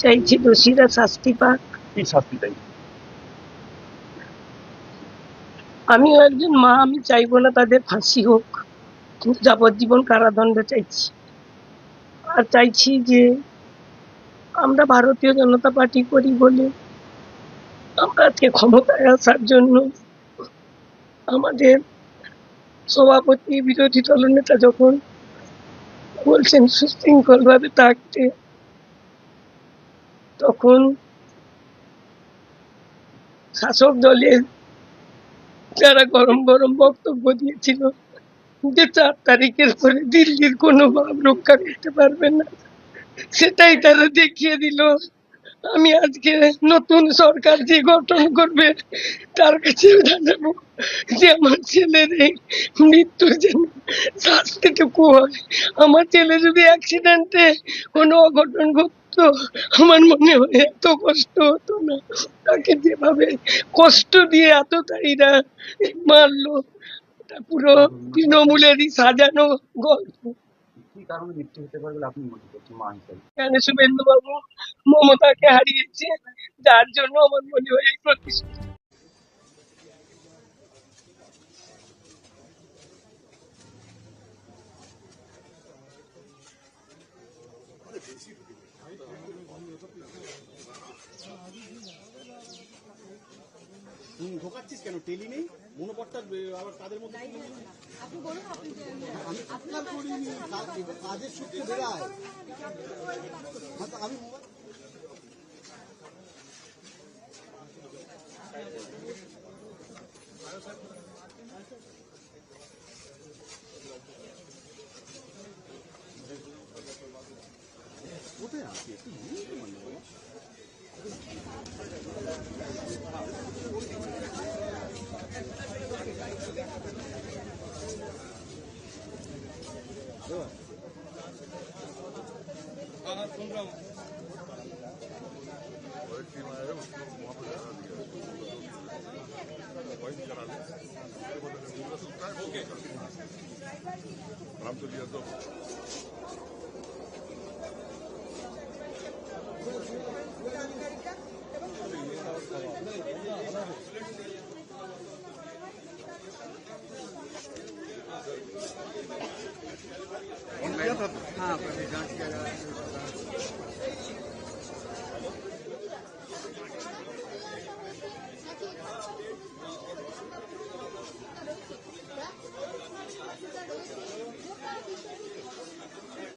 চাইছি দোষীরা শাস্তি পাক। কি শাস্তি চাই? আমিও একজন মা, আমি চাইবো না তাদের ফাঁসি হোক, কিন্তু যাবজ্জীবন কারাদণ্ড চাইছি। আর চাইছি যে আমরা ভারতীয় জনতা পার্টি করি বলে আমরা আজকে ক্ষমতায় আসার জন্য আমাদের সভাপতি বিরোধী দলনেতা যখন বলছেন সুশৃঙ্খল ভাবে থাকতে, তখন শাসক দলের যারা গরম গরম বক্তব্য দিয়েছিল যে 4 তারিখের পরে দিল্লির কোনো ভাব রক্ষা করতে পারবে না, সেটাই তারা দেখিয়ে দিল। আমি আজকে নতুন সরকার যে গঠন করবে তার কাছে জানাবো যে আমার ছেলের এই মৃত্যুর জন্য শাস্তিটুকু হয়। আমার ছেলে যদি অ্যাক্সিডেন্টে কোনো অঘটন ঘটতো, আমার মনে হয় এত কষ্ট হতো না। তাকে যেভাবে কষ্ট দিয়ে এতটাইরা মারলো, তা পুরো তৃণমূলেরই সাজানো গল্প। কি কারণে মৃত্যু হতে পারে বলে আপনি মনে করছেন মা হিসেবে? কেন শুভেন্দু বাবু মমতাকে হারিয়েছে, যার জন্য আমার মনে হয় এই প্রতিষ্ঠা। ঢোকাচ্ছিস কেন? টেলি নেই মনোপট্টা আবার তাদের মধ্যে আমি আপনার করিনি, কাজের সূত্রে বেড়ায়। আমি কোথায় আছি একটু हाँ